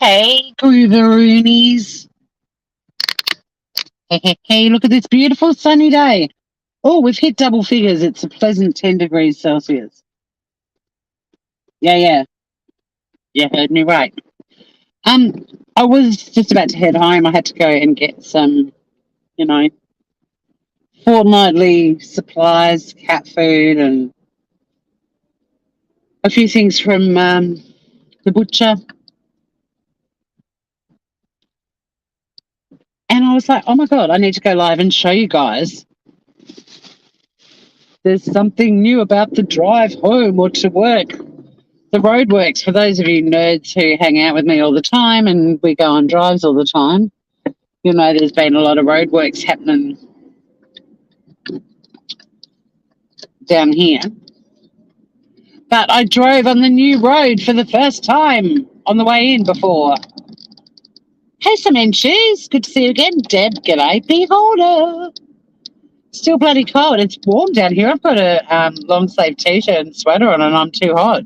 Hey, Grooveroonies. Hey, look at this beautiful sunny day. Oh, we've hit double figures. It's a pleasant 10 degrees Celsius. Yeah. You heard me right. Um, I was just about to head home. I had to go and get some, you know, fortnightly supplies, cat food, and a few things from the butcher. And I was like, oh my God, I need to go live and show you guys. There's something new about the drive home or to work. The roadworks, for those of you nerds who hang out with me all the time and we go on drives all the time, you'll know there's been a lot of roadworks happening down here. But I drove on the new road for the first time on the way in before. Hey, some inches. Good to see you again, Deb. G'day, beholder. Still bloody cold. It's warm down here. I've got a long sleeve t-shirt and sweater on and I'm too hot.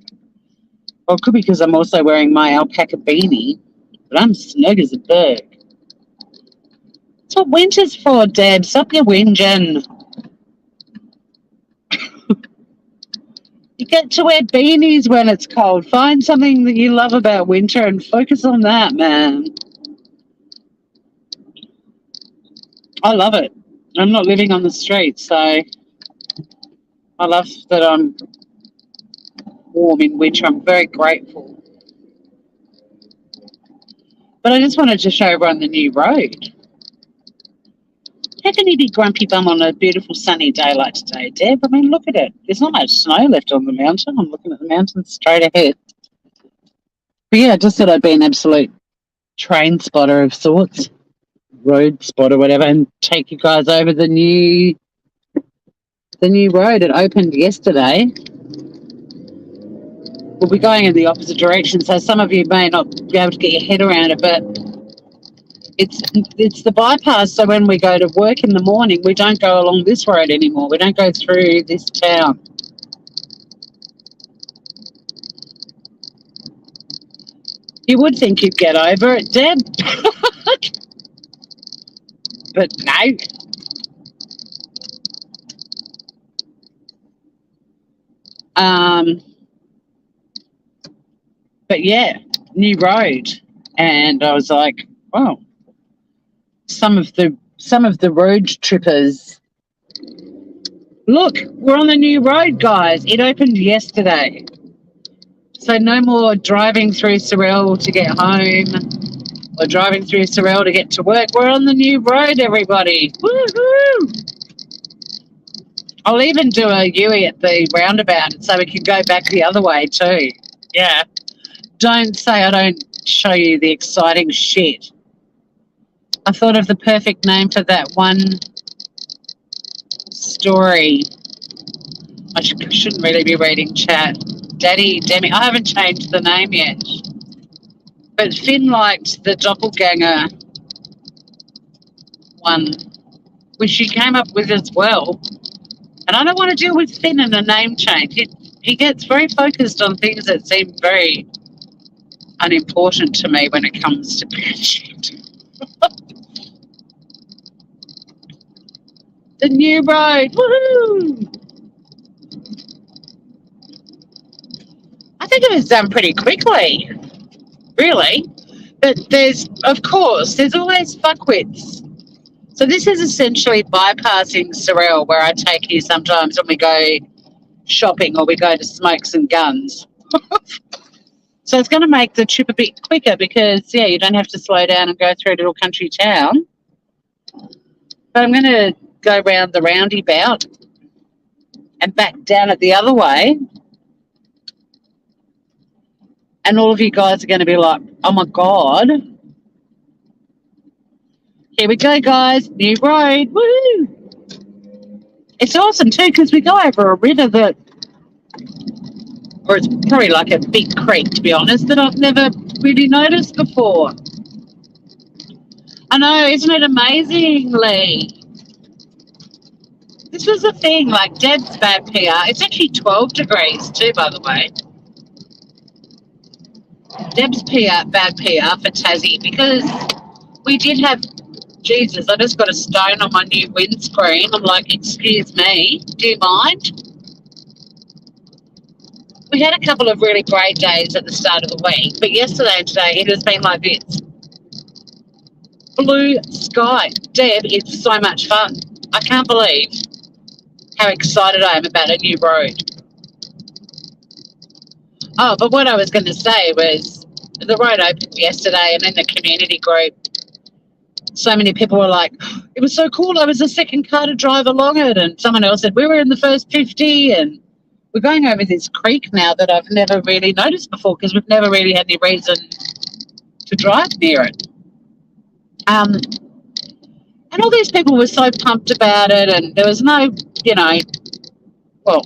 Well, it could be because I'm also wearing my alpaca beanie, but I'm snug as a bug. That's what winter's for, Deb. Stop your whinging. You get to wear beanies when it's cold. Find something that you love about winter and focus on that, man. I love it. I'm not living on the street, so I love that I'm warm in winter. I'm very grateful. But I just wanted to show everyone the new road. How can you be grumpy bum on a beautiful sunny day like today, Deb? I mean, look at it. There's not much snow left on the mountain. I'm looking at the mountain straight ahead. But yeah, I just thought I'd be an absolute train spotter of sorts, road spot or whatever, and take you guys over the new road. It opened yesterday. We'll be going in the opposite direction, so some of you may not be able to get your head around it, but it's the bypass, so when we go to work in the morning, we don't go along this road anymore. We don't go through this town. You would think you'd get over it, Deb. But no. But yeah, new road. And I was like, oh, some of the road trippers. Look, we're on the new road, guys. It opened yesterday. So no more driving through Sorrel to get home or driving through Sorrel to get to work. We're on the new road, everybody. Woohoo! I'll even do a U-E at the roundabout so we can go back the other way too. Yeah. Don't say I don't show you the exciting shit. I thought of the perfect name for that one story. I shouldn't really be reading chat. Daddy Demi. I haven't changed the name yet. But Finn liked the doppelganger one, which she came up with as well. And I don't want to deal with Finn and a name change. He gets very focused on things that seem very unimportant to me when it comes to shit. The new road. Woohoo! I think it was done pretty quickly. Really. But there's always fuckwits. So this is essentially bypassing Sorrel, where I take you sometimes when we go shopping or we go to Smokes and Guns. So it's going to make the trip a bit quicker because, yeah, you don't have to slow down and go through a little country town. But I'm going to go round the roundabout and back down it the other way. And all of you guys are going to be like, oh, my God. Here we go, guys. New road. Woo! It's awesome, too, because we go over a river that, or it's probably like a big creek, to be honest, that I've never really noticed before. I know, isn't it amazing, Lee? This was the thing, like Deb's bad PR. It's actually 12 degrees too, by the way. Deb's PR, bad PR for Tassie, because we did have, Jesus, I just got a stone on my new windscreen. I'm like, excuse me, do you mind? We had a couple of really great days at the start of the week, but yesterday and today it has been like this. Blue sky. Deb, it's so much fun. I can't believe how excited I am about a new road. Oh, but what I was going to say was the road opened yesterday, and in the community group, so many people were like, it was so cool, I was the second car to drive along it. And someone else said, we were in the first 50, and we're going over this creek now that I've never really noticed before because we've never really had any reason to drive near it. And all these people were so pumped about it, and there was no, well,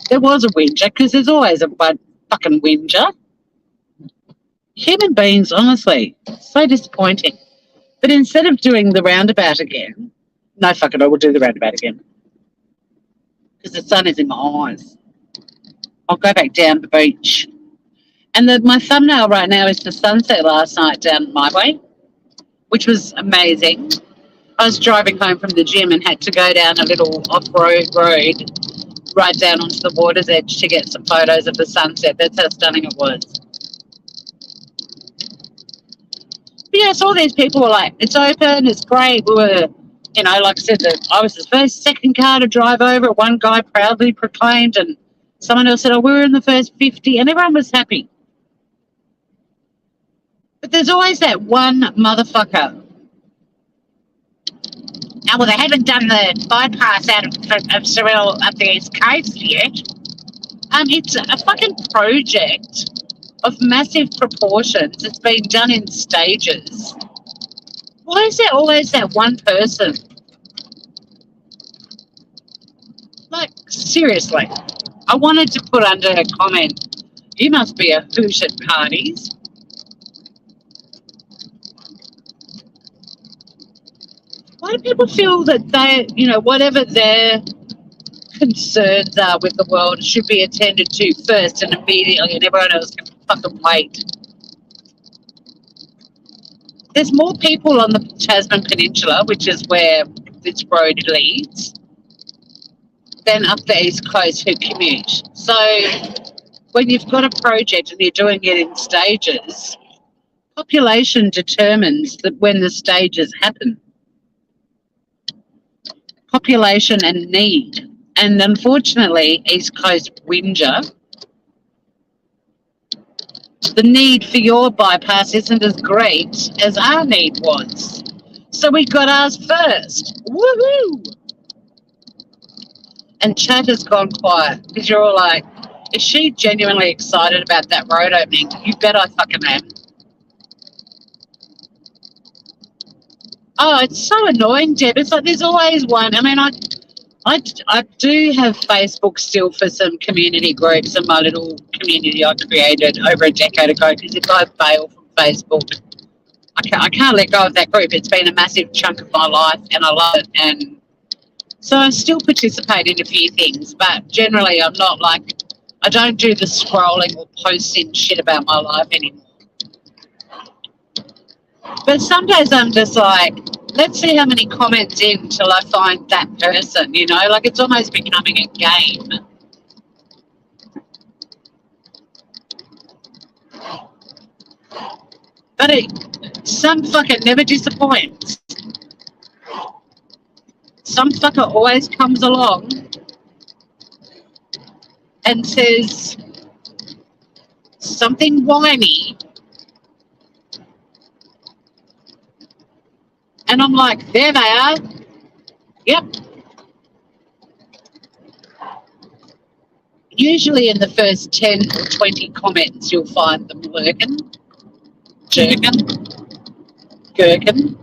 there was a whinger, because there's always a fucking whinger. Human beings, honestly, so disappointing. But instead of doing the roundabout again, no, fuck it, I will do the roundabout again. Because the sun is in my eyes. I'll go back down the beach. And my thumbnail right now is the sunset last night down my way, which was amazing. I was driving home from the gym and had to go down a little off-road road right down onto the water's edge to get some photos of the sunset. That's how stunning it was. But yeah, so all these people were like, it's open, it's great. We were, like I said, I was the second car to drive over it. One guy proudly proclaimed, and someone else said, oh, we were in the first 50, and everyone was happy. But there's always that one motherfucker. Oh, well, they haven't done the bypass out of Cyril up the East Coast yet. It's a fucking project of massive proportions. It's been done in stages. Why is there always that one person? Like, seriously. I wanted to put under a comment, you must be a hoot at parties. Why do people feel that they, whatever their concerns are with the world should be attended to first and immediately, and everyone else can fucking wait? There's more people on the Tasman Peninsula, which is where this road leads, than up the East Coast who commute. So when you've got a project and you're doing it in stages, population determines that when the stages happen. Population and need. And unfortunately, East Coast whinger, the need for your bypass isn't as great as our need was. So we got ours first. Woohoo! And chat has gone quiet because you're all like, is she genuinely excited about that road opening? You bet I fucking am. Oh, it's so annoying, Deb. It's like there's always one. I mean, I do have Facebook still for some community groups and my little community I created over a decade ago, because if I fail from Facebook, I can't let go of that group. It's been a massive chunk of my life and I love it. And so I still participate in a few things, but generally I'm not like, I don't do the scrolling or posting shit about my life anymore. But some days I'm just like, let's see how many comments in till I find that person, like it's almost becoming a game. But some fucker never disappoints. Some fucker always comes along and says something whiny. And I'm like, there they are. Yep. Usually in the first 10 or 20 comments, you'll find them lurking, jerking, gherkin.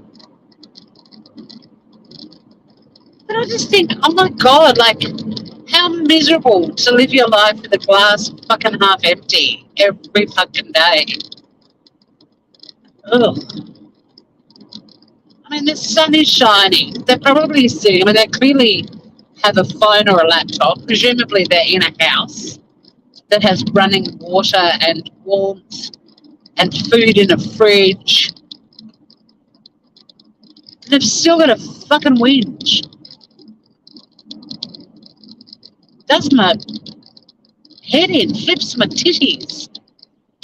But I just think, oh my God, like, how miserable to live your life with a glass fucking half empty every fucking day. Ugh. I mean, the sun is shining. They're probably seeing, they clearly have a phone or a laptop. Presumably they're in a house. that has running water and warmth and food in a fridge. They've still got a fucking whinge. Does my head in, flips my titties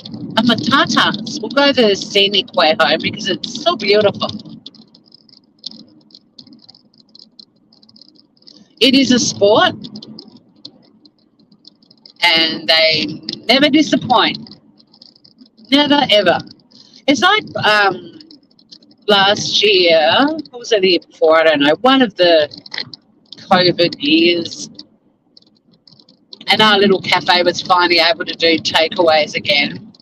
and my tatas. We'll go the scenic way home because it's so beautiful. It is a sport and they never disappoint. Never ever. It's like last year, what was it, the year before? I don't know. One of the COVID years, and our little cafe was finally able to do takeaways again.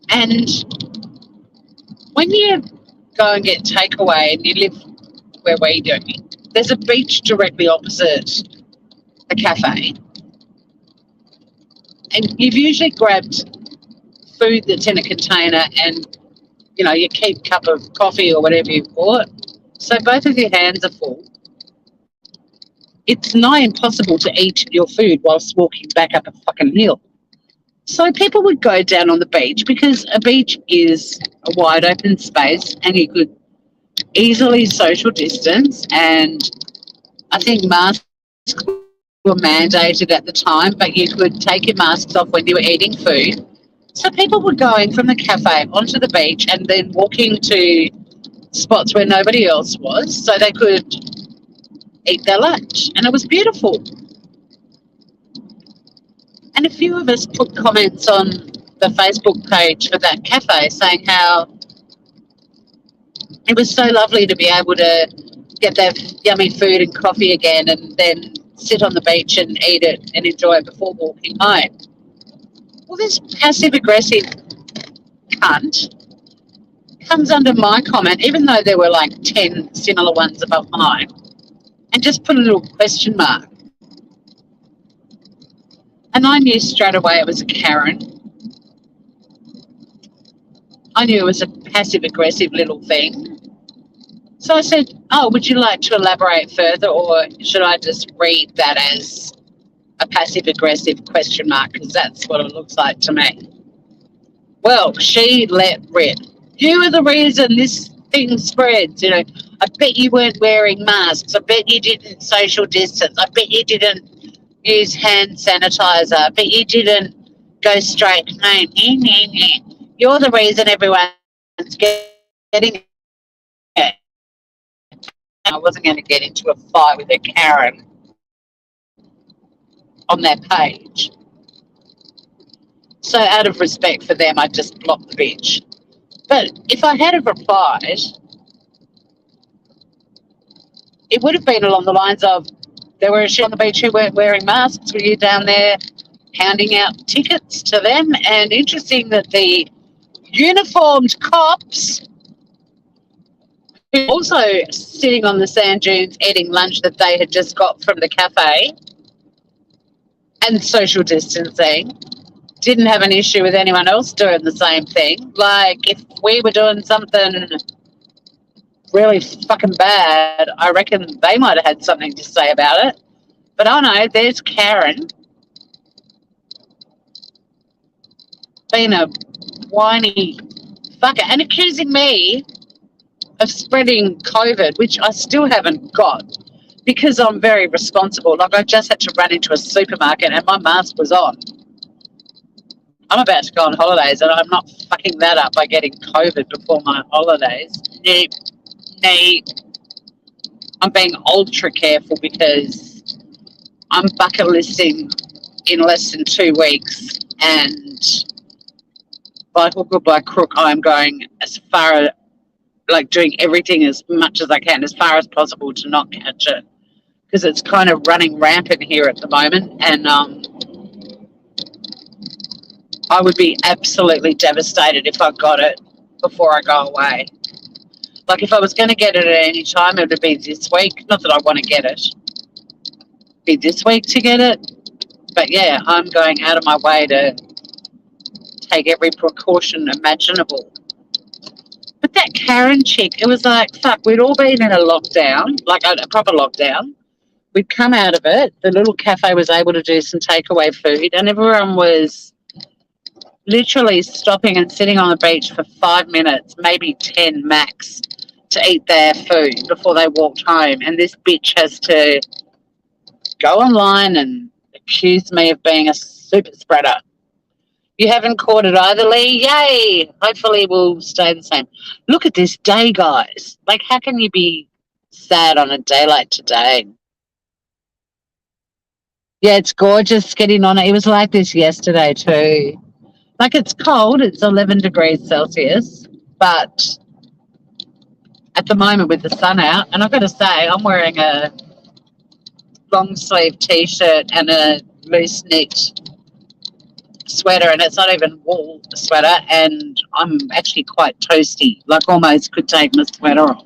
And when you go and get takeaway and you live where we do, there's a beach directly opposite the cafe. And you've usually grabbed food that's in a container and, you know, your keep cup of coffee or whatever you've bought. So both of your hands are full. It's nigh impossible to eat your food whilst walking back up a fucking hill. So people would go down on the beach because a beach is a wide open space and you could easily social distance, and I think masks were mandated at the time, but you could take your masks off when you were eating food. So people were going from the cafe onto the beach and then walking to spots where nobody else was so they could eat their lunch, and it was beautiful. And a few of us put comments on the Facebook page for that cafe saying how it was so lovely to be able to get their yummy food and coffee again and then sit on the beach and eat it and enjoy it before walking home. Well, this passive-aggressive cunt comes under my comment, even though there were like 10 similar ones above mine, and just put a little question mark. And I knew straight away it was a Karen. I knew it was a passive-aggressive little thing. So I said, oh, would you like to elaborate further, or should I just read that as a passive-aggressive question mark, because that's what it looks like to me. Well, she let rip. You are the reason this thing spreads, you know. I bet you weren't wearing masks. I bet you didn't social distance. I bet you didn't use hand sanitizer. I bet you didn't go straight home. You're the reason everyone's getting it. I wasn't going to get into a fight with a Karen on their page. So out of respect for them, I just blocked the bitch. But if I had have replied, it would have been along the lines of, there were a shit on the beach who weren't wearing masks. Were you down there handing out tickets to them? And interesting that the uniformed cops who were also sitting on the sand dunes eating lunch that they had just got from the cafe and social distancing didn't have an issue with anyone else doing the same thing. Like, if we were doing something really fucking bad, I reckon they might have had something to say about it. But I know there's Karen being a whiny fucker and accusing me of spreading COVID, which I still haven't got because I'm very responsible. Like, I just had to run into a supermarket and my mask was on. I'm about to go on holidays and I'm not fucking that up by getting COVID before my holidays. Nope. I'm being ultra careful because I'm bucket listing in less than 2 weeks, and by hook or by crook, I'm going as far, like doing everything as much as I can, as far as possible to not catch it, because it's kind of running rampant here at the moment, and I would be absolutely devastated if I got it before I go away. Like, if I was going to get it at any time, it would be this week. Not that I want to get it. It'd be this week to get it. But, yeah, I'm going out of my way to take every precaution imaginable. But that Karen chick, it was like, fuck, we'd all been in a lockdown, like a proper lockdown. We'd come out of it. The little cafe was able to do some takeaway food, and everyone was literally stopping and sitting on the beach for 5 minutes, maybe 10 max, to eat their food before they walked home. And this bitch has to go online and accuse me of being a super spreader. You haven't caught it either, Lee. Yay! Hopefully we'll stay the same. Look at this day, guys. Like, how can you be sad on a day like today? Yeah, it's gorgeous getting on it. It was like this yesterday too. Like, it's cold. It's 11 degrees Celsius. But at the moment with the sun out, and I've got to say, I'm wearing a long sleeve T-shirt and a loose knit sweater, and it's not even wool sweater, and I'm actually quite toasty, like almost could take my sweater off.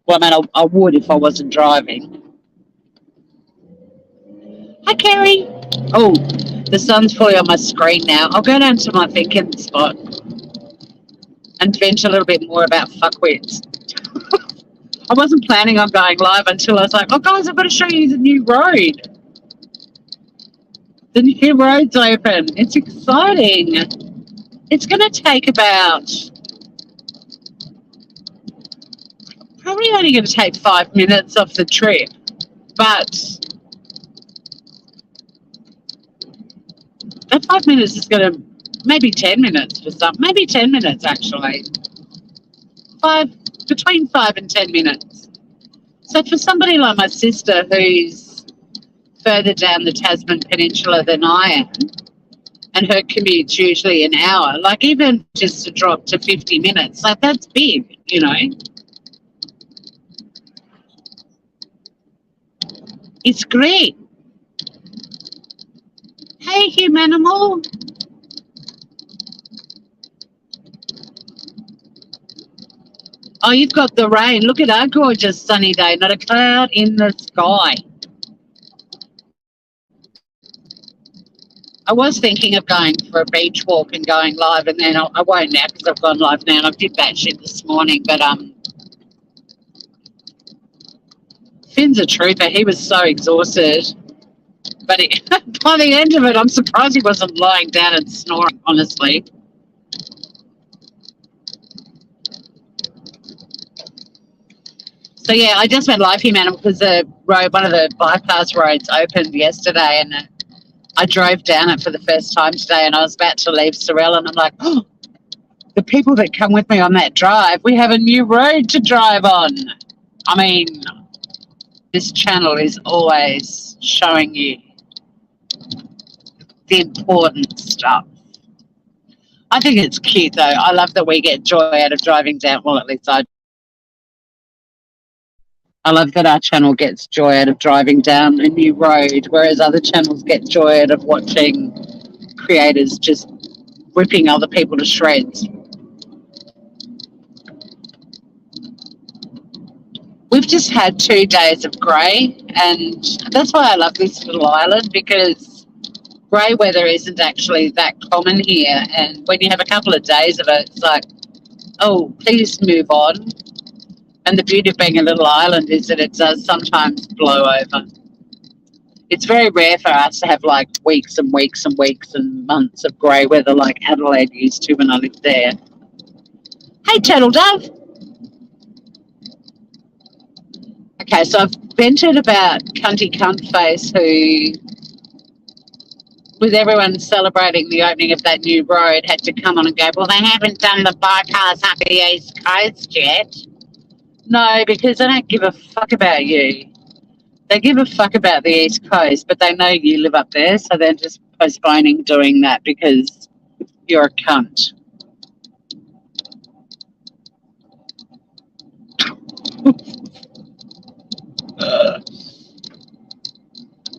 Well, I mean, I would if I wasn't driving. Hi, Kerry. Oh, the sun's fully on my screen now. I'll go down to my thinking spot and vent a little bit more about fuckwits. I wasn't planning on going live until I was like, oh, guys, I've got to show you the new road. The new road's open. It's exciting. It's going to take probably only going to take 5 minutes off the trip, but that 5 minutes is going to, maybe 10 minutes for some, maybe 10 minutes actually. Between 5 and 10 minutes. So for somebody like my sister who's further down the Tasman Peninsula than I am, and her commute's usually an hour, like even just to drop to 50 minutes, like that's big, you know. It's great. Hey, humanimal. Oh, you've got the rain. Look at our gorgeous sunny day, not a cloud in the sky. I was thinking of going for a beach walk and going live, and then I won't now because I've gone live now, and I did that shit this morning, but Finn's a trooper. He was so exhausted. But by the end of it, I'm surprised he wasn't lying down and snoring, honestly. So, yeah, I just went live here, man, because the road, one of the bypass roads opened yesterday, and I drove down it for the first time today, and I was about to leave Sorel, and I'm like, oh, the people that come with me on that drive, we have a new road to drive on. I mean, this channel is always showing you the important stuff. I think it's cute, though. I love that we get joy out of driving down. Well, at least I love that our channel gets joy out of driving down a new road, whereas other channels get joy out of watching creators just ripping other people to shreds. We've just had 2 days of grey, and that's why I love this little island, because grey weather isn't actually that common here, and when you have a couple of days of it, it's like, oh, please move on. And the beauty of being a little island is that it does sometimes blow over. It's very rare for us to have like weeks and weeks and weeks and months of grey weather like Adelaide used to when I lived there. Hey, Turtle Dove. Okay, so I've vented about Cunty Cuntface, who, with everyone celebrating the opening of that new road, had to come on and go, well, they haven't done the bypass up the East Coast yet. No, because they don't give a fuck about you. They give a fuck about the East Coast, but they know you live up there, so they're just postponing doing that because you're a cunt.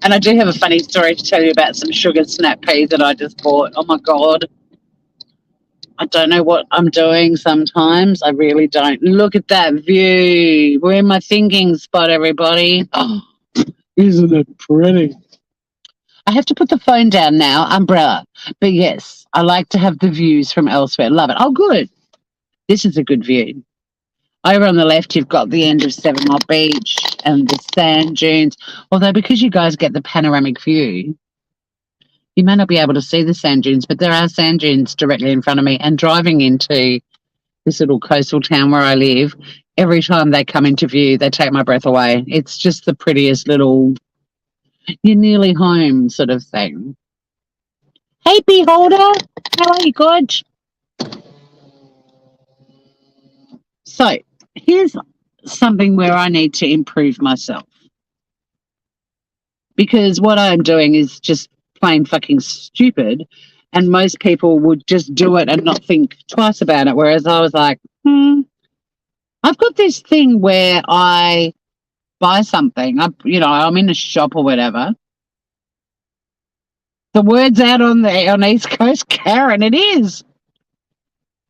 And I do have a funny story to tell you about some sugar snap peas that I just bought. Oh, my God. I don't know what I'm doing sometimes. I really don't. Look at that view. We're in my thinking spot, everybody. Oh, isn't it pretty? I have to put the phone down now, umbrella. But, yes, I like to have the views from elsewhere. Love it. Oh, good. This is a good view. Over on the left, you've got the end of 7 Mile Beach. and the sand dunes. Although, because you guys get the panoramic view, you may not be able to see the sand dunes, but there are sand dunes directly in front of me. And driving into this little coastal town where I live, every time they come into view, they take my breath away. It's just the prettiest little, you're nearly home sort of thing. Hey, beholder, how are you, good? So here's something where I need to improve myself. Because what I'm doing is just plain fucking stupid. And most people would just do it and not think twice about it. Whereas I was like, I've got this thing where I buy something. I'm in a shop or whatever. The word's out on East Coast, Karen, it is.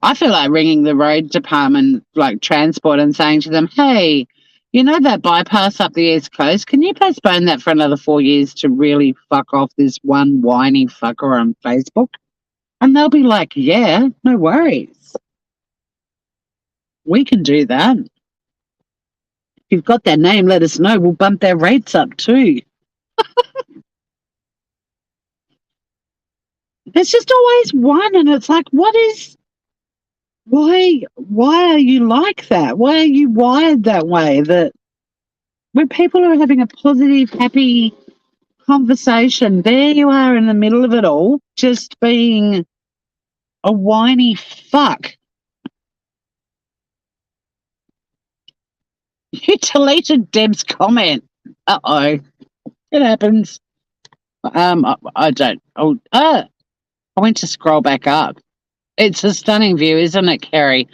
I feel like ringing the road department, like transport, and saying to them, hey, you know that bypass up the East Coast? Can you postpone that for another 4 years to really fuck off this one whiny fucker on Facebook? And they'll be like, yeah, no worries. We can do that. If you've got their name, let us know. We'll bump their rates up too. There's just always one, and it's like, why are you like that? Why are you wired that way? That when people are having a positive, happy conversation, there you are in the middle of it all, just being a whiny fuck. You deleted Deb's comment. Uh-oh. It happens. I don't. I went to scroll back up. It's a stunning view, isn't it, Kerry?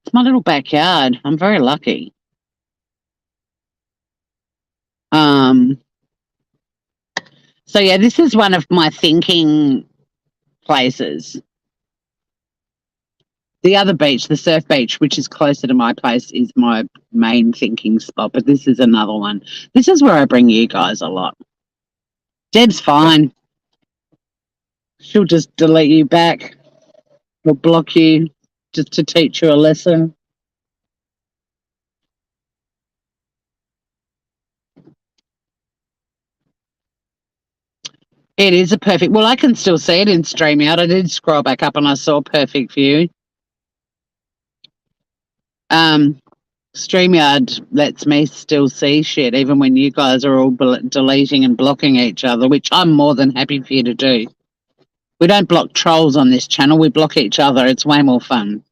It's my little backyard. I'm very lucky. So yeah, this is one of my thinking places. The other beach, the surf beach, which is closer to my place, is my main thinking spot, but this is another one. This is where I bring you guys a lot. Deb's fine. She'll just delete you back or block you just to teach you a lesson. It is a perfect, well, I can still see it in StreamYard. I did scroll back up and I saw perfect view. StreamYard lets me still see shit, even when you guys are all deleting and blocking each other, which I'm more than happy for you to do. We don't block trolls on this channel. We block each other. It's way more fun.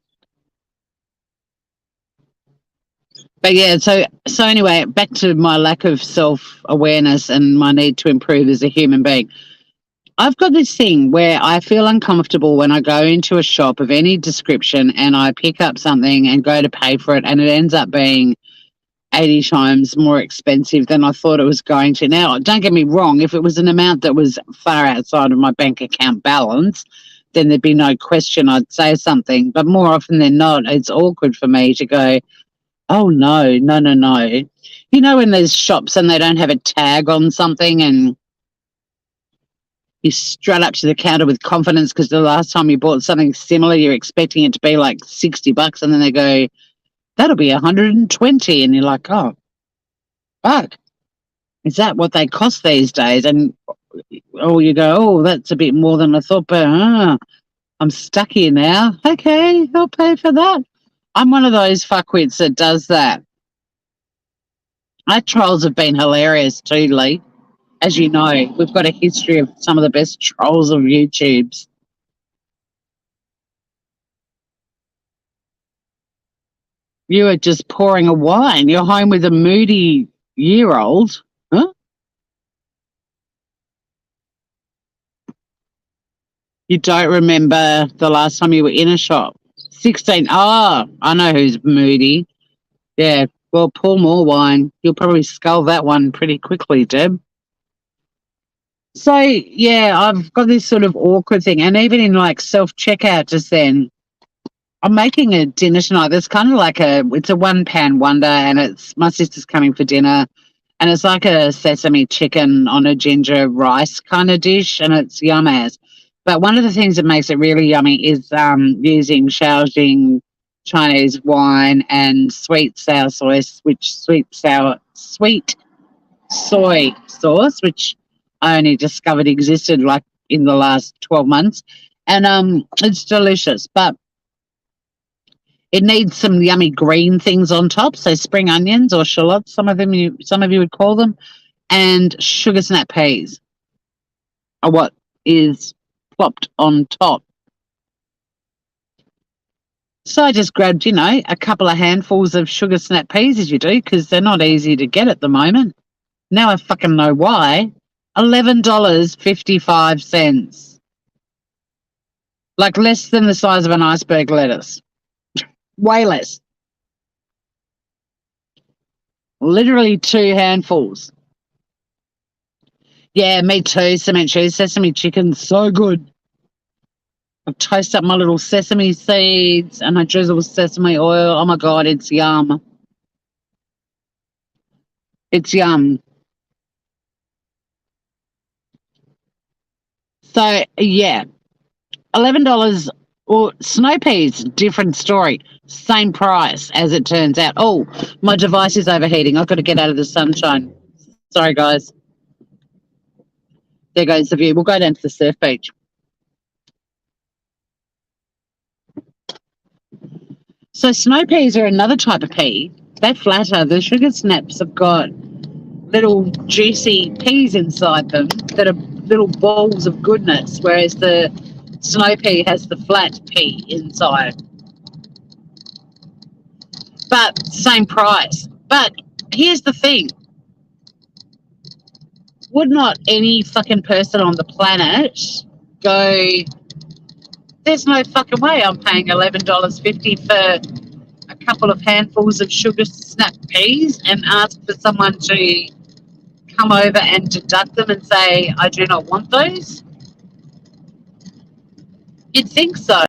But yeah, so anyway, back to my lack of self-awareness and my need to improve as a human being. I've got this thing where I feel uncomfortable when I go into a shop of any description and I pick up something and go to pay for it and it ends up being 80 times more expensive than I thought it was going to. Now, don't get me wrong, if it was an amount that was far outside of my bank account balance, then there'd be no question I'd say something. But more often than not, it's awkward for me to go, oh, no. You know when there's shops and they don't have a tag on something and you strut up to the counter with confidence because the last time you bought something similar, you're expecting it to be like $60 and then they go, that'll be 120, and you're like, oh, fuck, is that what they cost these days? And you go, oh, that's a bit more than I thought, but I'm stuck here now. Okay, I'll pay for that. I'm one of those fuckwits that does that. Our trolls have been hilarious too, Lee. As you know, we've got a history of some of the best trolls of YouTube's. You are just pouring a wine. You're home with a moody year-old. Huh? You don't remember the last time you were in a shop? 16. Oh, I know who's moody. Yeah, well, pour more wine. You'll probably scull that one pretty quickly, Deb. So, yeah, I've got this sort of awkward thing. And even in, like, self-checkout just then, I'm making a dinner tonight. That's kind of like it's a one-pan wonder, and it's my sister's coming for dinner, and it's like a sesame chicken on a ginger rice kind of dish, and it's yum as. But one of the things that makes it really yummy is using Shaojing Chinese wine and sweet sour sauce, which sweet soy sauce, which I only discovered existed like in the last 12 months. And it's delicious, but it needs some yummy green things on top. So spring onions or shallots, some of you would call them, and sugar snap peas are what is plopped on top. So I just grabbed, a couple of handfuls of sugar snap peas, as you do, because they're not easy to get at the moment. Now I fucking know why. $11.55. Like less than the size of an iceberg lettuce. Way less. Literally 2 handfuls. Yeah, me too, cement cheese. Sesame chicken's so good. I toast up my little sesame seeds and I drizzle sesame oil. Oh my God, it's yum. It's yum. So, yeah, $11. Well, snow peas, different story. Same price as it turns out. Oh, my device is overheating. I've got to get out of the sunshine. Sorry, guys. There goes the view. We'll go down to the surf beach. So snow peas are another type of pea. They're flatter. The sugar snaps have got little juicy peas inside them that are little balls of goodness, whereas the snow pea has the flat pea inside. But same price. But here's the thing. Would not any fucking person on the planet go, there's no fucking way I'm paying $11.50 for a couple of handfuls of sugar snap peas and ask for someone to come over and deduct them and say, I do not want those? You'd think so.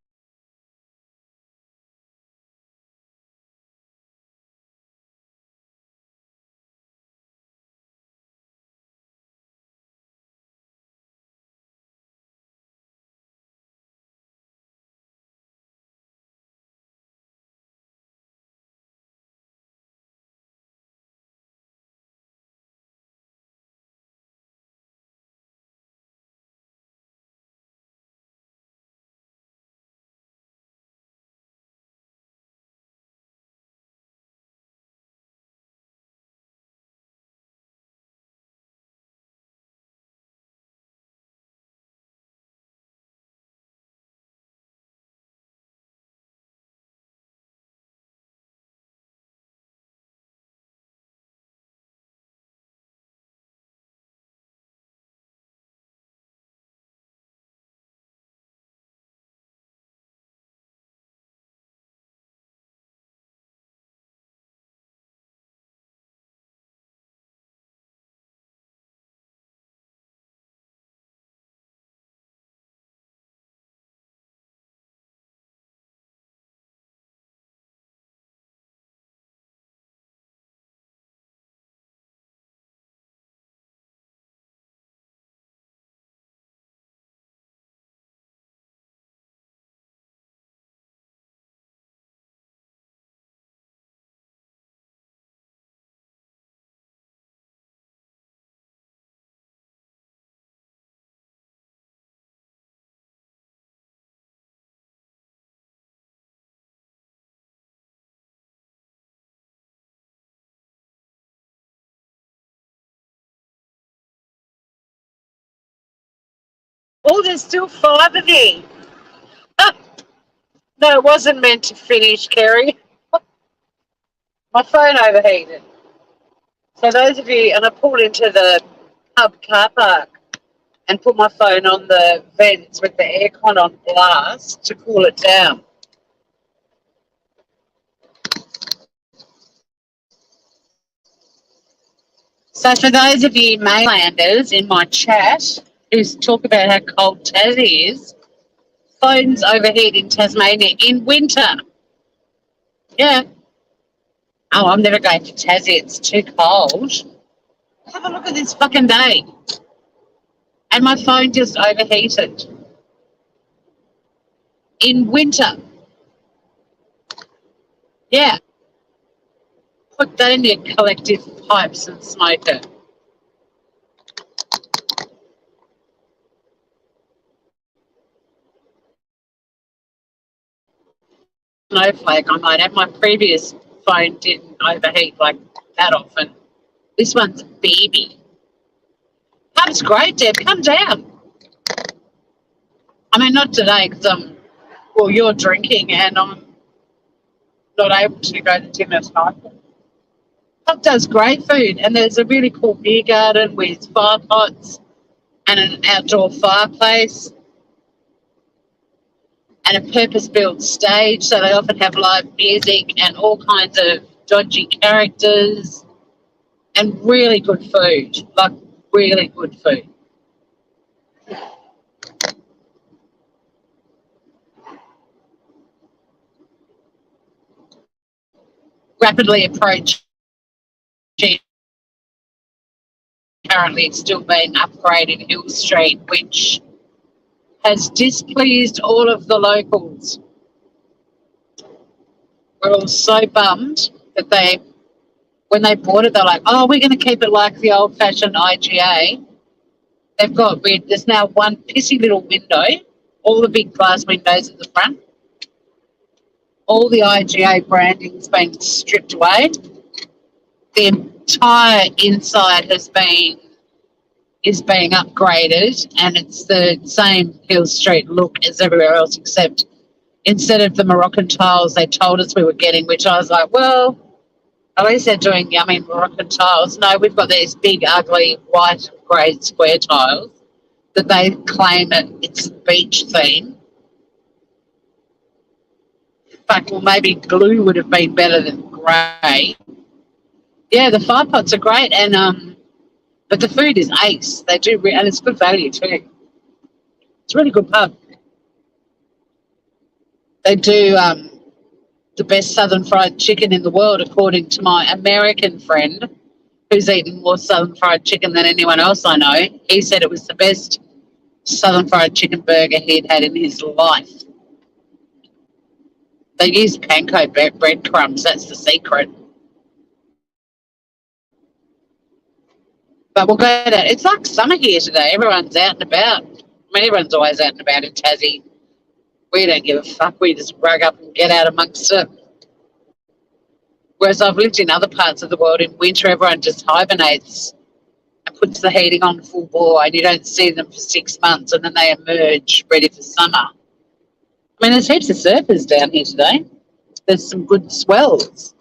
Oh, there's still 5 of you. No, it wasn't meant to finish, Kerry. My phone overheated. So those of you, and I pulled into the pub car park and put my phone on the vents with the aircon on blast to cool it down. So for those of you mainlanders in my chat who talk about how cold Tassie is, phones overheat in Tasmania in winter. Yeah. Oh, I'm never going to Tassie. It's too cold. Have a look at this fucking day. And my phone just overheated. In winter. Yeah, put that in your collective pipes and smoke it. Snowflake, I might have. My previous phone didn't overheat like that often. This one's a baby. That's great, Deb. Come down. I mean, not today because well, you're drinking and I'm not able to go to the gym as hard. Pub does great food, and there's a really cool beer garden with fire pots and an outdoor fireplace and a purpose-built stage. So they often have live music and all kinds of dodgy characters and really good food, like really good food. Rapidly approaching, currently it's still being upgraded, Hill Street, which has displeased all of the locals. We're all so bummed that when they bought it, they're like, oh, we're going to keep it like the old-fashioned IGA. They've got rid, there's now one pissy little window, all the big glass windows at the front. All the IGA branding's been stripped away. The entire inside is being upgraded, and it's the same Hill Street look as everywhere else, except instead of the Moroccan tiles they told us we were getting, which I was like, well, at least they're doing yummy Moroccan tiles. No, we've got these big, ugly, white, grey square tiles that they claim it's beach theme. But well, maybe glue would have been better than grey. Yeah, the fire pots are great, and but the food is ace. They do, and it's good value too. It's a really good pub. They do the best southern fried chicken in the world, according to my American friend, who's eaten more southern fried chicken than anyone else I know. He said it was the best southern fried chicken burger he'd had in his life. They use panko breadcrumbs. That's the secret. But we'll go to, it's like summer here today. Everyone's out and about. I mean, everyone's always out and about in Tassie. We don't give a fuck. We just rug up and get out amongst it. Whereas I've lived in other parts of the world, in winter, everyone just hibernates and puts the heating on full bore, and you don't see them for 6 months, and then they emerge ready for summer. I mean, there's heaps of surfers down here today. There's some good swells.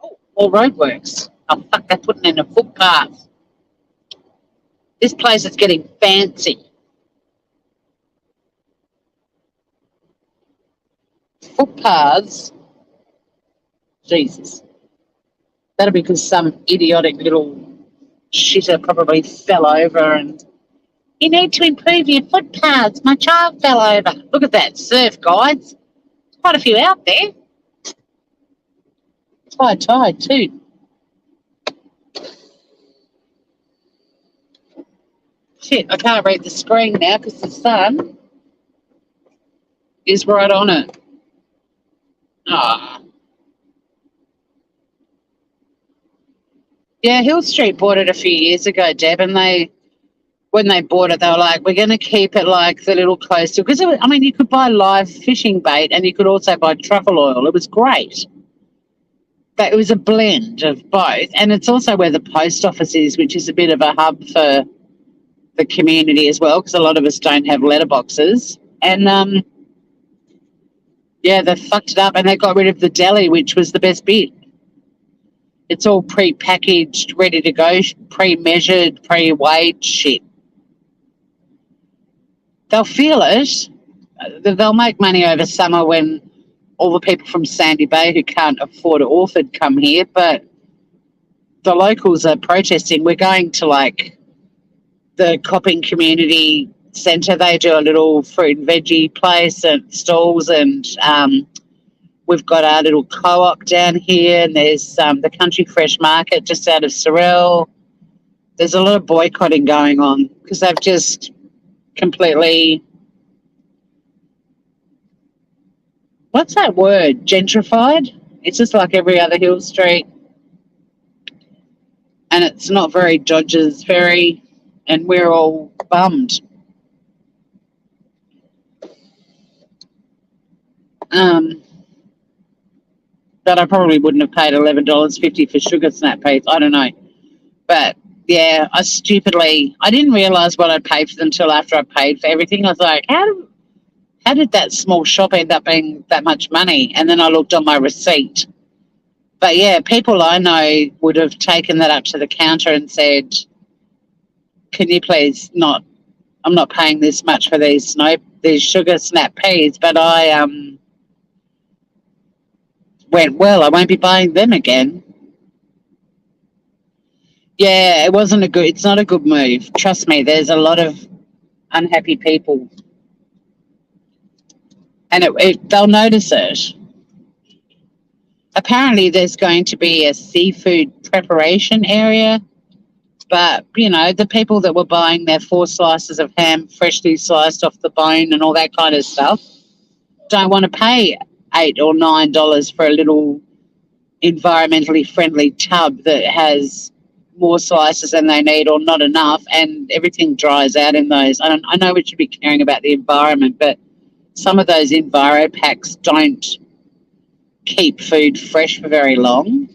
Oh, more roadworks. Oh, fuck, they're putting in a footpath. This place is getting fancy. Footpaths. Jesus. That'll be because some idiotic little shitter probably fell over and you need to improve your footpaths. My child fell over. Look at that. Surf guides. There's quite a few out there. It's high tide too. Shit, I can't read the screen now because the sun is right on it. Ah. Yeah, Hill Street bought it a few years ago, Deb, and when they bought it, they were like, we're going to keep it like the little coastal. Because, I mean, you could buy live fishing bait and you could also buy truffle oil. It was great. But it was a blend of both. And it's also where the post office is, which is a bit of a hub for the community as well, because a lot of us don't have letterboxes. And, yeah, they fucked it up and they got rid of the deli, which was the best bit. It's all pre-packaged, ready to go, pre-measured, pre-weighed shit. They'll feel it. They'll make money over summer when all the people from Sandy Bay who can't afford Orford come here, but the locals are protesting. We're going to, like, the Copping Community Centre. They do a little fruit and veggie place and stalls, and we've got our little co-op down here, and there's the Country Fresh Market just out of Sorrel. There's a lot of boycotting going on because they've just completely, what's that word, gentrified? It's just like every other hill street, and it's not very Dodgers very, and we're all bummed. Um, but I probably wouldn't have paid $11.50 for sugar snap peas. I don't know. But yeah, I didn't realise what I'd paid for them until after I paid for everything. I was like, how did that small shop end up being that much money? And then I looked on my receipt. But yeah, people I know would have taken that up to the counter and said, can you please not, I'm not paying this much for these sugar snap peas, but I went, well, I won't be buying them again. Yeah, it's not a good move. Trust me, there's a lot of unhappy people. And they'll notice it. Apparently, there's going to be a seafood preparation area, but, the people that were buying their 4 slices of ham freshly sliced off the bone and all that kind of stuff don't want to pay $8 or $9 for a little environmentally friendly tub that has more slices than they need or not enough, and everything dries out in those. I know we should be caring about the environment, but some of those Enviro packs don't keep food fresh for very long.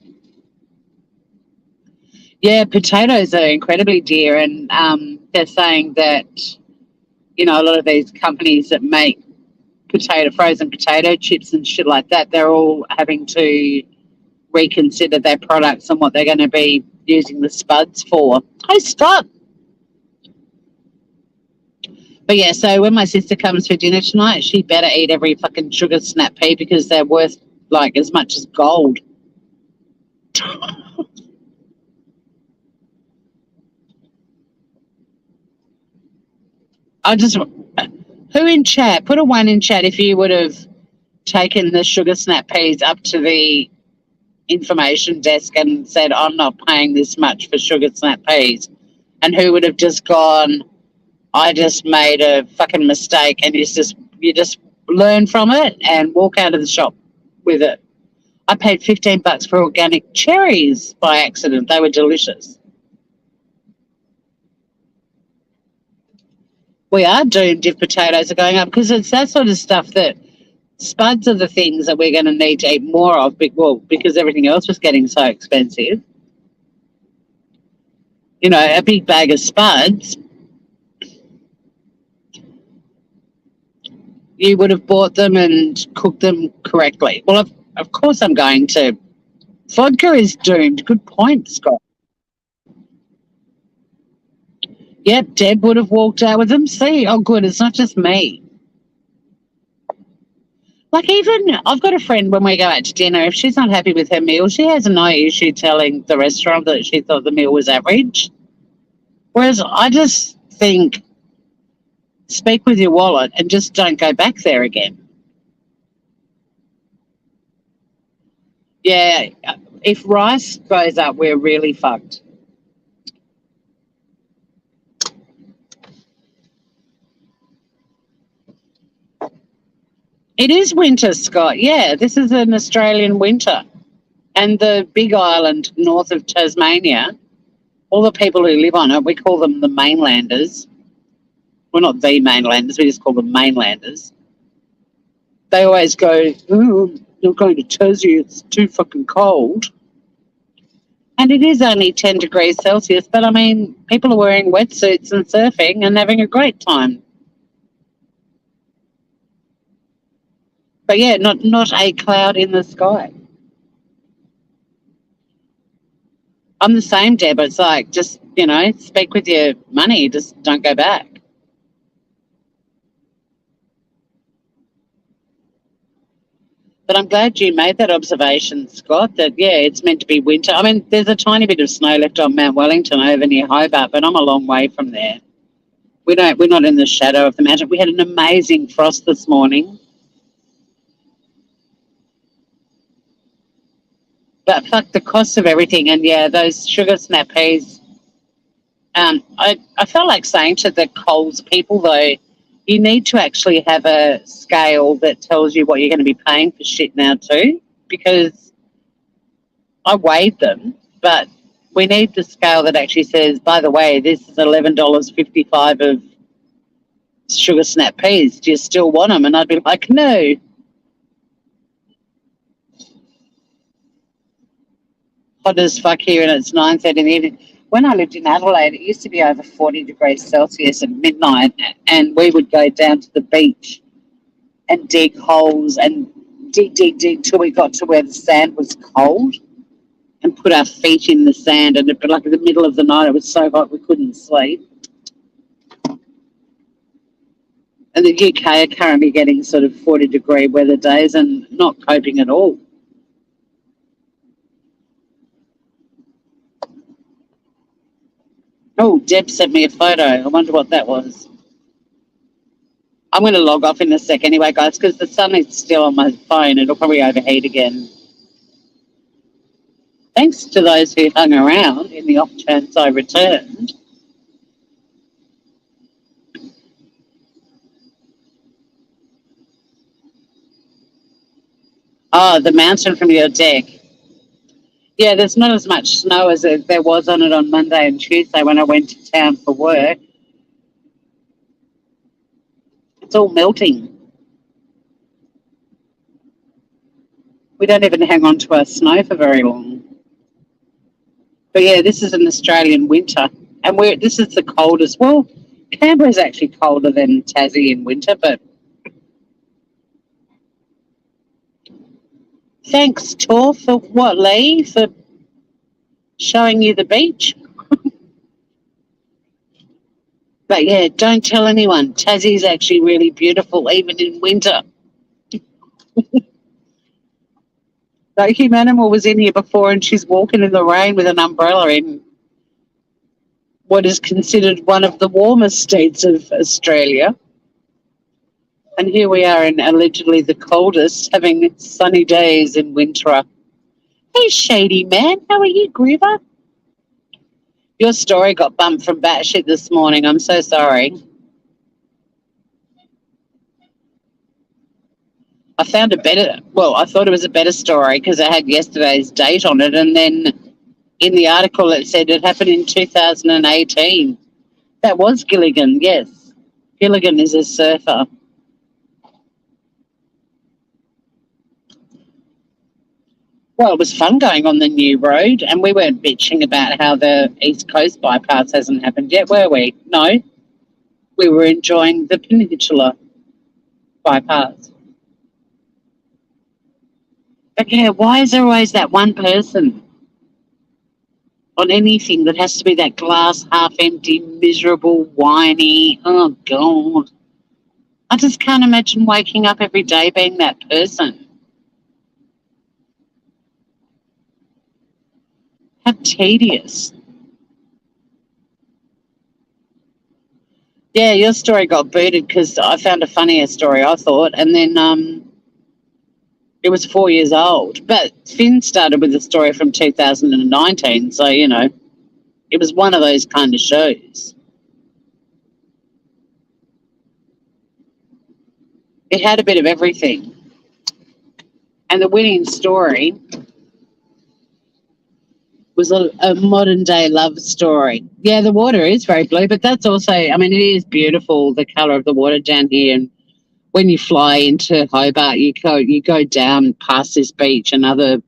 Yeah, potatoes are incredibly dear, and they're saying that, a lot of these companies that make frozen potato chips and shit like that, they're all having to reconsider their products and what they're going to be using the spuds for. Hey, stop! But yeah, so when my sister comes for dinner tonight, she better eat every fucking sugar snap pea because they're worth like as much as gold. Who in chat, put a 1 in chat if you would have taken the sugar snap peas up to the information desk and said, I'm not paying this much for sugar snap peas. And who would have just gone, I just made a fucking mistake, and you just learn from it and walk out of the shop with it. I paid $15 for organic cherries by accident. They were delicious. We are doomed if potatoes are going up, because it's that sort of stuff that spuds are the things that we're going to need to eat more of, because everything else was getting so expensive. A big bag of spuds, you would have bought them and cooked them correctly. Well, of course I'm going to. Vodka is doomed. Good point, Scott. Yep, Deb would have walked out with them. See, oh good, it's not just me. Like, even I've got a friend, when we go out to dinner, if she's not happy with her meal, she has no issue telling the restaurant that she thought the meal was average. Whereas I just think, speak with your wallet and just don't go back there again. Yeah, if rice goes up, we're really fucked. It is winter, Scott. Yeah, this is an Australian winter. And the big island north of Tasmania, all the people who live on it, we call them the mainlanders. Well, not the mainlanders, we just call them mainlanders. They always go, oh, you're going to Tassie, it's too fucking cold. And it is only 10 degrees Celsius, but I mean, people are wearing wetsuits and surfing and having a great time. But yeah, not a cloud in the sky. I'm the same, Deb. It's like, just, speak with your money. Just don't go back. But I'm glad you made that observation, Scott, that, yeah, it's meant to be winter. I mean, there's a tiny bit of snow left on Mount Wellington over near Hobart, but I'm a long way from there. We're not in the shadow of the mountain. We had an amazing frost this morning. But fuck the cost of everything. And yeah, those sugar snap peas. I felt like saying to the Coles people, though, you need to actually have a scale that tells you what you're going to be paying for shit now too, because I weighed them, but we need the scale that actually says, by the way, this is $11.55 of sugar snap peas. Do you still want them? And I'd be like, no. Hot as fuck here, and it's 9:30 in the evening. When I lived in Adelaide, it used to be over 40 degrees Celsius at midnight, and we would go down to the beach and dig holes and dig till we got to where the sand was cold and put our feet in the sand. And but like in the middle of the night, it was so hot we couldn't sleep. And the UK are currently getting sort of 40-degree weather days and not coping at all. Oh, Deb sent me a photo. I wonder what that was. I'm going to log off in a sec anyway, guys, because the sun is still on my phone. It'll probably overheat again. Thanks to those who hung around in the off chance I returned. Oh, the mountain from your deck. Yeah, there's not as much snow as there was on it on Monday and Tuesday when I went to town for work. It's all melting. We don't even hang on to our snow for very long. But yeah, this is an Australian winter, and this is the coldest. Well, Canberra's actually colder than Tassie in winter, but thanks, Tor, for what, Lee, for showing you the beach. But yeah, don't tell anyone. Tassie's actually really beautiful, even in winter. The human animal was in here before, and she's walking in the rain with an umbrella in what is considered one of the warmest states of Australia. And here we are in allegedly the coldest, having sunny days in winter. Hey, Shady Man, how are you, Groover? Your story got bumped from batshit this morning. I'm so sorry. I found I thought it was a better story because it had yesterday's date on it. And then in the article, it said it happened in 2018. That was Gilligan, yes. Gilligan is a surfer. Well, it was fun going on the new road, and we weren't bitching about how the East Coast bypass hasn't happened yet, were we? No. We were enjoying the Peninsula bypass. But yeah, why is there always that one person on anything that has to be that glass half empty, miserable, whiny? Oh, God. I just can't imagine waking up every day being that person. How tedious. Yeah, your story got booted because I found a funnier story, I thought, and then it was 4 years old. But Finn started with a story from 2019, so, you know, it was one of those kind of shows. It had a bit of everything. And the winning story was a modern-day love story. Yeah, the water is very blue, but that's also, I mean, it is beautiful, the colour of the water down here. And when you fly into Hobart, you go down past this beach and other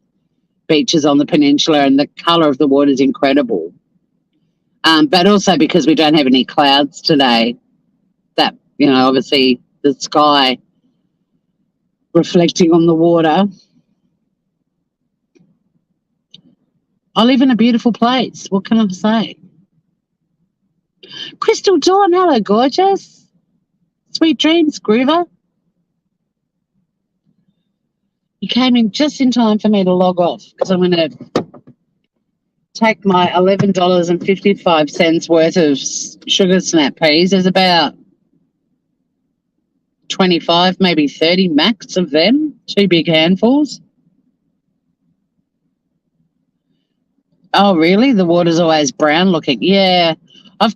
beaches on the peninsula, and the colour of the water is incredible. But also because we don't have any clouds today, that, you know, obviously the sky reflecting on the water. I live in a beautiful place. What can I say? Crystal Dawn, hello, gorgeous. Sweet dreams, Groover. You came in just in time for me to log off because I'm going to take my $11.55 worth of sugar snap peas. There's about 25, maybe 30 max of them, 2 big handfuls. Oh, really? The water's always brown looking. Yeah, I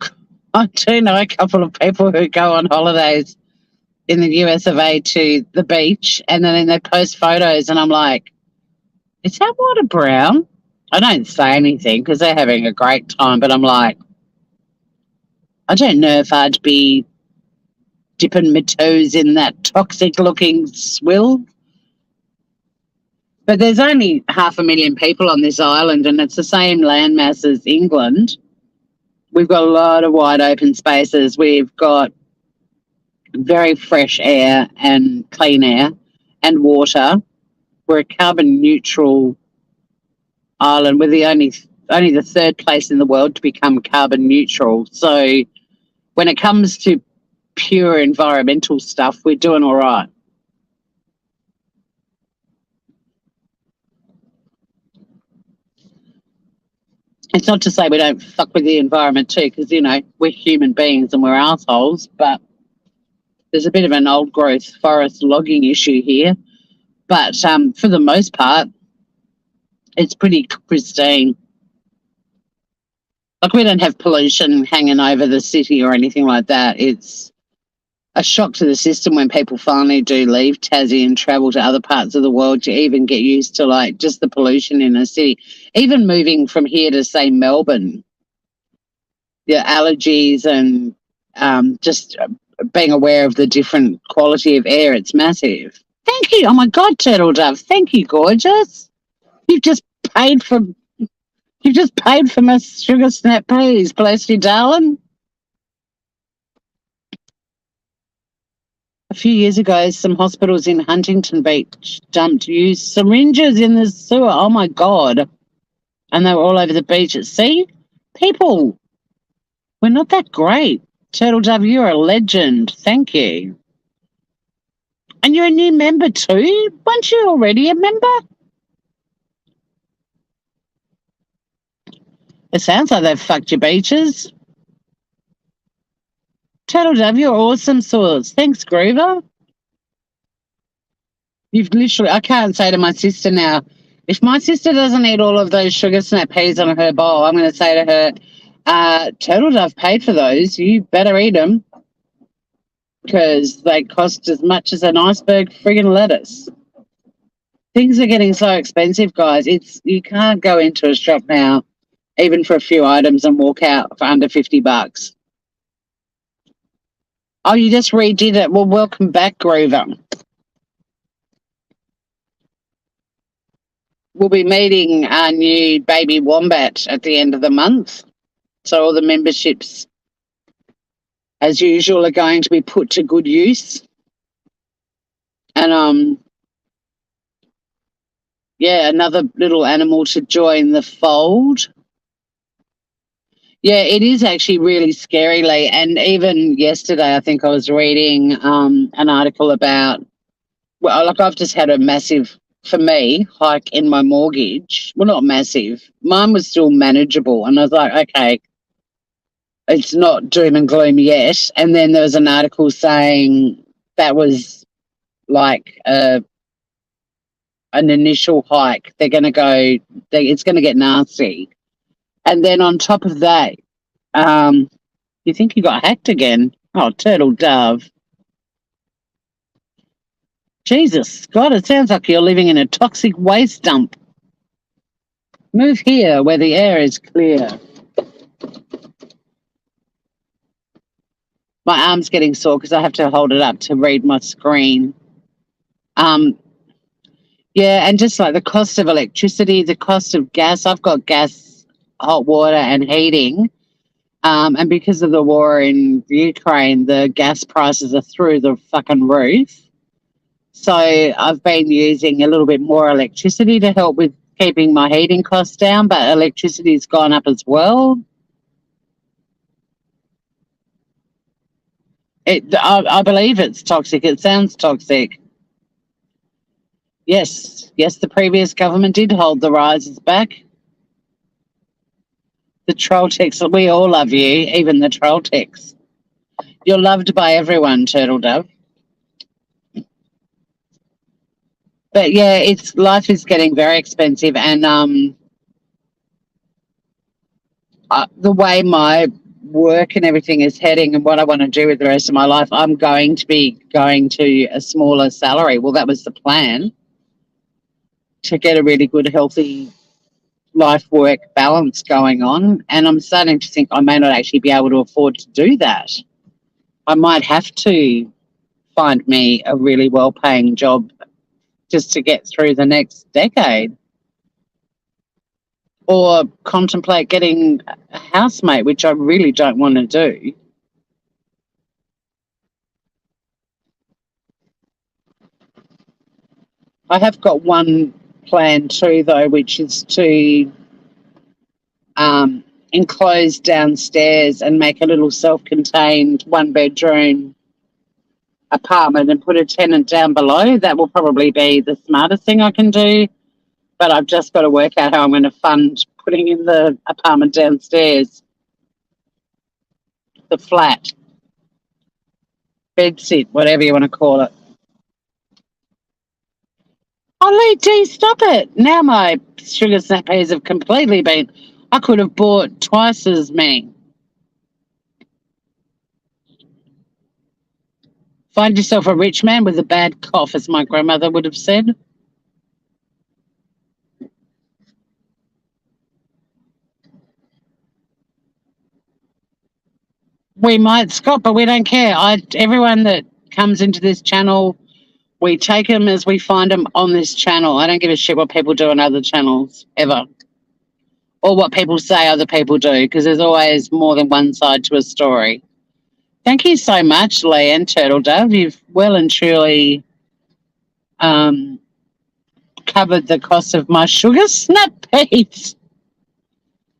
do know a couple of people who go on holidays in the US of A to the beach, and then they post photos, and I'm like, is that water brown? I don't say anything because they're having a great time, but I'm like, I don't know if I'd be dipping my toes in that toxic looking swill. But there's only 500,000 people on this island, and it's the same landmass as England. We've got a lot of wide open spaces. We've got very fresh air and clean air and water. We're a carbon neutral island. We're the only the third place in the world to become carbon neutral. So when it comes to pure environmental stuff, we're doing all right. It's not to say we don't fuck with the environment too, because, we're human beings and we're assholes, but there's a bit of an old growth forest logging issue here. But for the most part, it's pretty pristine. Like, we don't have pollution hanging over the city or anything like that. It's a shock to the system when people finally do leave Tassie and travel to other parts of the world to even get used to, like, just the pollution in a city. Even moving from here to, say, Melbourne, your allergies and just being aware of the different quality of air, it's massive. Thank you. Oh, my God, Turtle Dove. Thank you, gorgeous. You've just paid for my sugar snap peas. Bless you, darling. A few years ago, some hospitals in Huntington Beach dumped used syringes in the sewer. Oh, my God. And they were all over the beach. See? People, we're not that great. Turtle Dove, you're a legend. Thank you. And you're a new member too? Weren't you already a member? It sounds like they've fucked your beaches. Turtle Dove, you're awesome sauce. Thanks, Groover. You've literally, I can't say to my sister now, if my sister doesn't eat all of those sugar snap peas on her bowl, I'm going to say to her, Turtle Dove paid for those. You better eat them because they cost as much as an iceberg friggin' lettuce. Things are getting so expensive, guys. You can't go into a shop now, even for a few items, and walk out for under $50. Oh, you just redid it. Well, welcome back, Groover. We'll be meeting our new baby wombat at the end of the month. So all the memberships, as usual, are going to be put to good use. And, another little animal to join the fold. Yeah, it is actually really scary, Lee. And even yesterday, I think I was reading an article about, well, like, I've just had a massive, for me, hike in my mortgage. Well, not massive. Mine was still manageable. And I was like, okay, it's not doom and gloom yet. And then there was an article saying that was like an initial hike. They're going to go, it's going to get nasty. And then on top of that, you think you got hacked again? Oh, Turtle Dove. Jesus, God, it sounds like you're living in a toxic waste dump. Move here where the air is clear. My arm's getting sore because I have to hold it up to read my screen. Yeah, and just like the cost of electricity, the cost of gas. I've got gas, hot water, and heating. And because of the war in Ukraine, the gas prices are through the fucking roof. So I've been using a little bit more electricity to help with keeping my heating costs down, but electricity's gone up as well. I believe it's toxic. It sounds toxic. Yes, the previous government did hold the rises back. The troll ticks, we all love you, even the troll ticks. You're loved by everyone, Turtle Dove. But yeah, life is getting very expensive, and the way my work and everything is heading and what I want to do with the rest of my life, I'm going to be going to a smaller salary. Well, that was the plan, to get a really good, healthy life work balance going on, and I'm starting to think I may not actually be able to afford to do that. I might have to find me a really well paying job just to get through the next decade, or contemplate getting a housemate, which I really don't want to do. I have got one plan too, though, which is to um, enclose downstairs and make a little self contained one bedroom apartment and put a tenant down below. That will probably be the smartest thing I can do. But I've just got to work out how I'm going to fund putting in the apartment downstairs, the flat, bed sit, whatever you want to call it. Oh, Lee D, stop it. Now my sugar snappies have completely been. I could have bought twice as many. Find yourself a rich man with a bad cough, as my grandmother would have said. We might, Scott, but we don't care. Everyone that comes into this channel, we take them as we find them on this channel. I don't give a shit what people do on other channels, ever. Or what people say other people do, because there's always more than one side to a story. Thank you so much, Lee and Turtle Dove. You've well and truly covered the cost of my sugar snap peas.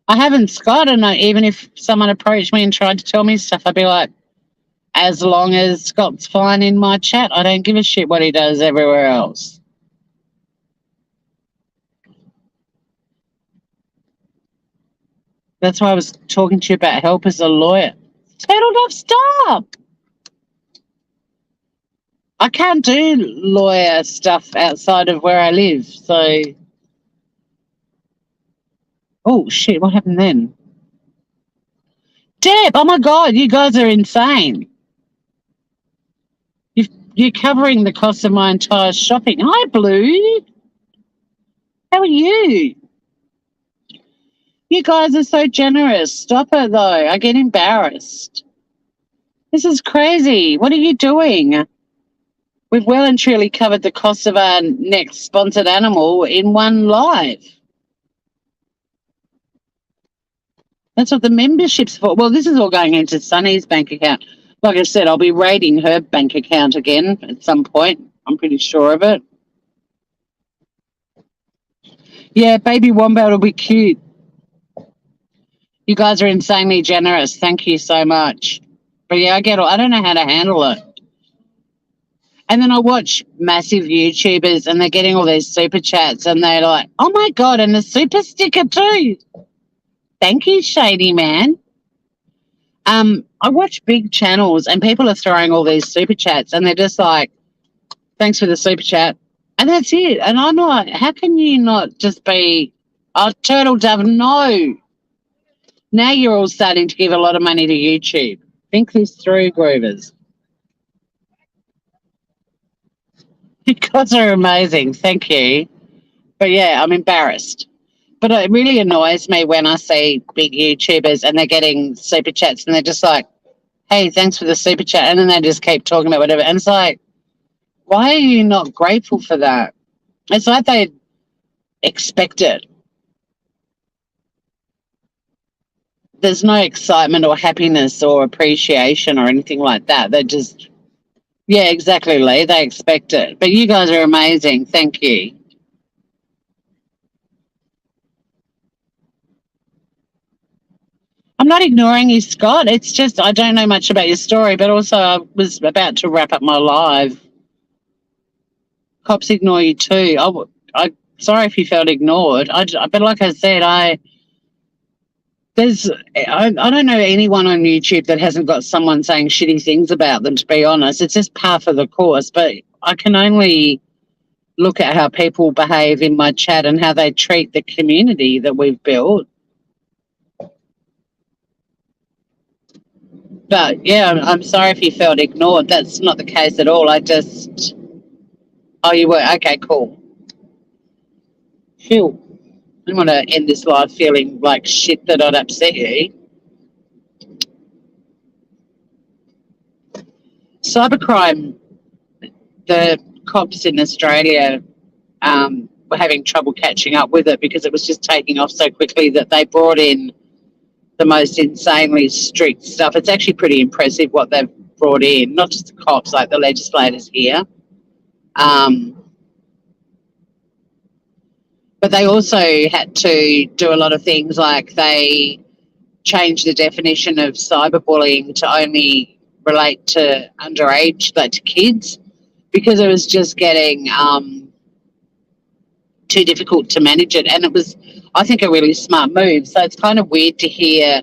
I haven't, Scott, and even if someone approached me and tried to tell me stuff, I'd be like, as long as Scott's fine in my chat, I don't give a shit what he does everywhere else. That's why I was talking to you about help as a lawyer. Turtle Dove, stop! I can't do lawyer stuff outside of where I live, so... Oh, shit, what happened then? Deb, oh my God, you guys are insane. You're covering the cost of my entire shopping. Hi, Blue. How are you? You guys are so generous. Stop it, though. I get embarrassed. This is crazy. What are you doing? We've well and truly covered the cost of our next sponsored animal in one live. That's what the membership's for. Well, this is all going into Sunny's bank account. Like I said, I'll be raiding her bank account again at some point. I'm pretty sure of it. Yeah, baby wombat will be cute. You guys are insanely generous. Thank you so much. But yeah, I don't know how to handle it. And then I watch massive YouTubers and they're getting all these super chats and they're like, oh my God, and a super sticker too. Thank you, Shady Man. I watch big channels and people are throwing all these super chats and they're just like, thanks for the super chat. And that's it. And I'm like, how can you not just be, oh, Turtle Dove, no. Now you're all starting to give a lot of money to YouTube. Think this through, Groovers. You guys are amazing. Thank you. But yeah, I'm embarrassed. But it really annoys me when I see big YouTubers and they're getting super chats and they're just like, hey, thanks for the super chat. And then they just keep talking about whatever. And it's like, why are you not grateful for that? It's like they expect it. There's no excitement or happiness or appreciation or anything like that. They just, yeah, exactly, Lee. They expect it. But you guys are amazing. Thank you. I'm not ignoring you, Scott. It's just I don't know much about your story, but also I was about to wrap up my live. Cops ignore you too. Sorry if you felt ignored. But like I said, I don't know anyone on YouTube that hasn't got someone saying shitty things about them, to be honest. It's just par for the course. But I can only look at how people behave in my chat and how they treat the community that we've built. But yeah, I'm sorry if you felt ignored. That's not the case at all. Oh, you were? Okay, cool. Phew. I don't want to end this live feeling like shit that I'd upset you. Cybercrime, the cops in Australia were having trouble catching up with it because it was just taking off so quickly that they brought in the most insanely strict stuff. It's actually pretty impressive what they've brought in, not just the cops, like the legislators here. But they also had to do a lot of things, like they changed the definition of cyberbullying to only relate to underage, like to kids, because it was just getting too difficult to manage it. And it was, I think, a really smart move. So it's kind of weird to hear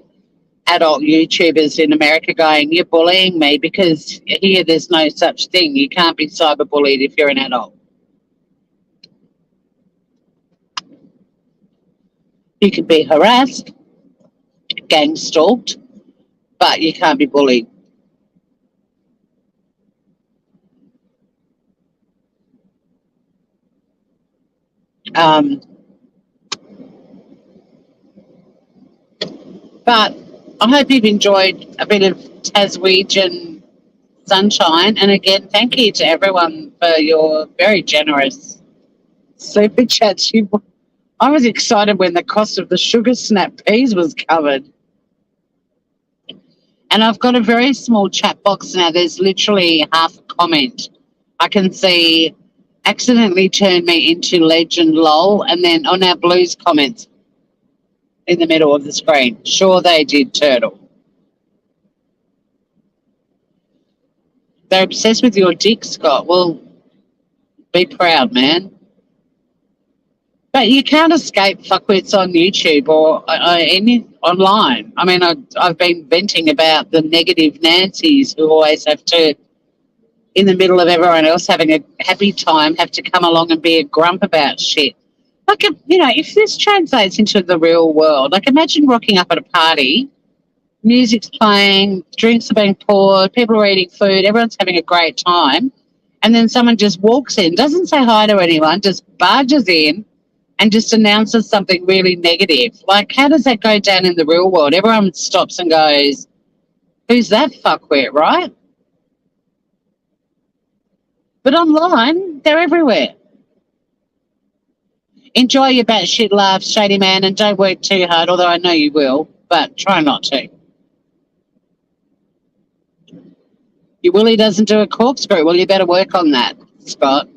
adult YouTubers in America going, "You're bullying me," because here there's no such thing. You can't be cyberbullied if you're an adult. You can be harassed, gang stalked, but you can't be bullied. Um, but I hope you've enjoyed a bit of Taswegian sunshine. And again, thank you to everyone for your very generous super chats. I was excited when the cost of the sugar snap peas was covered. And I've got a very small chat box now. There's literally half a comment. I can see accidentally turned me into legend lol, and then on our blues comments in the middle of the screen. Sure they did, Turtle. They're obsessed with your dick, Scott. Well, be proud, man. But you can't escape fuckwits on YouTube or any online. I mean, I've been venting about the negative Nancys who always have to, in the middle of everyone else having a happy time, have to come along and be a grump about shit. Like, if this translates into the real world, like imagine rocking up at a party, music's playing, drinks are being poured, people are eating food, everyone's having a great time, and then someone just walks in, doesn't say hi to anyone, just barges in and just announces something really negative. Like, how does that go down in the real world? Everyone stops and goes, who's that fuckwit, right? But online, they're everywhere. Enjoy your batshit laughs, shady man, and don't work too hard, although I know you will, but try not to. Your willy doesn't do a corkscrew. Well, you better work on that, Scott.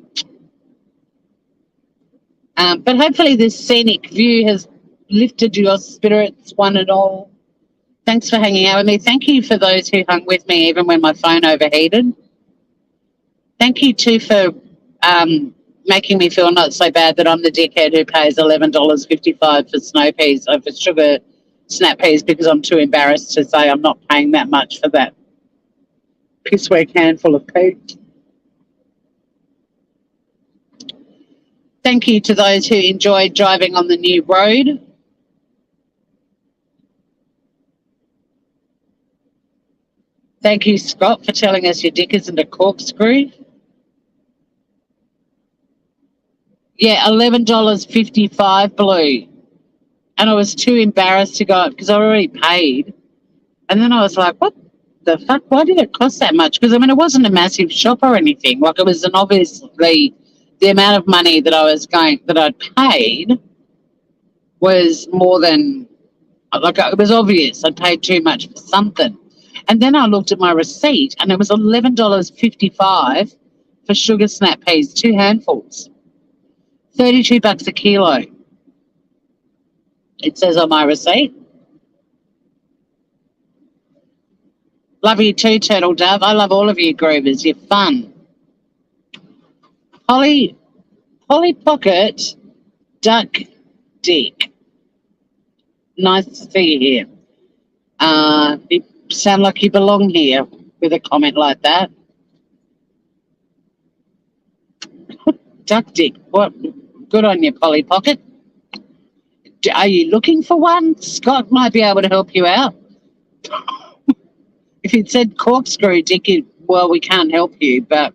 But hopefully this scenic view has lifted your spirits, one and all. Thanks for hanging out with me. Thank you for those who hung with me even when my phone overheated. Thank you, too, for making me feel not so bad that I'm the dickhead who pays $11.55 for snow peas, or for sugar snap peas, because I'm too embarrassed to say I'm not paying that much for that pissweak handful of peas. Thank you to those who enjoyed driving on the new road. Thank you, Scott, for telling us your dick isn't a corkscrew. Yeah, $11.55, Blue. And I was too embarrassed to go because I already paid. And then I was like, what the fuck? Why did it cost that much? Because, I mean, it wasn't a massive shop or anything. Like, it was obviously the amount of money that I'd paid was more than, like, it was obvious I'd paid too much for something. And then I looked at my receipt and it was $11.55 for sugar snap peas, 2 handfuls. $32 a kilo. It says on my receipt. Love you too, Turtle Dove. I love all of you groovers. You're fun. Polly Pocket Duck Dick. Nice to see you here. You sound like you belong here with a comment like that. Duck Dick. What? Good on you, Polly Pocket. Are you looking for one? Scott might be able to help you out. If it said corkscrew dick, well, we can't help you, but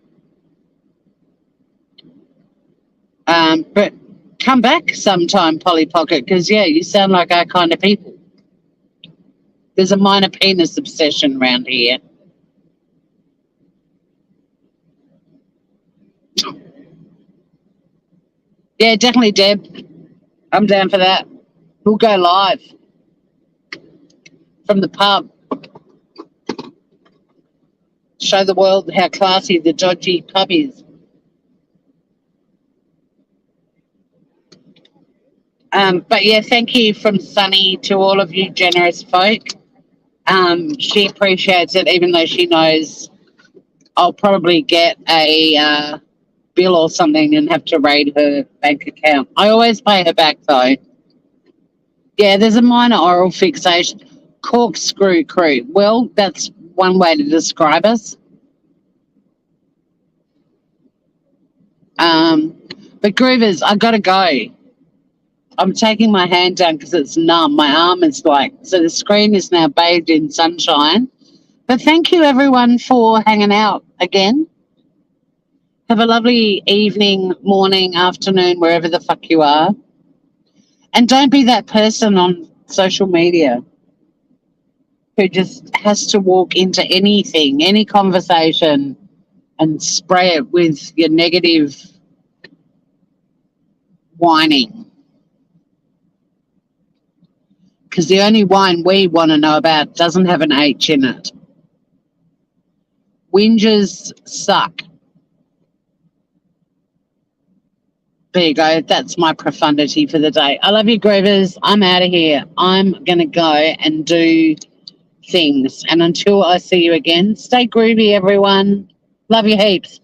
Come back sometime, Polly Pocket, because, yeah, you sound like our kind of people. There's a minor penis obsession around here. Yeah, definitely, Deb. I'm down for that. We'll go live from the pub. Show the world how classy the dodgy pub is. But yeah, thank you from Sunny to all of you generous folk. She appreciates it, even though she knows I'll probably get a bill or something and have to raid her bank account. I always pay her back though. Yeah, there's a minor oral fixation. Corkscrew crew. Well, that's one way to describe us. But Groovers, I gotta go. I'm taking my hand down because it's numb. My arm is so the screen is now bathed in sunshine. But thank you everyone for hanging out again. Have a lovely evening, morning, afternoon, wherever the fuck you are. And don't be that person on social media who just has to walk into anything, any conversation, and spray it with your negative whining. Because the only wine we want to know about doesn't have an H in it. Whingers suck. There you go. That's my profundity for the day. I love you, Groovers. I'm out of here. I'm going to go and do things. And until I see you again, stay groovy, everyone. Love you heaps.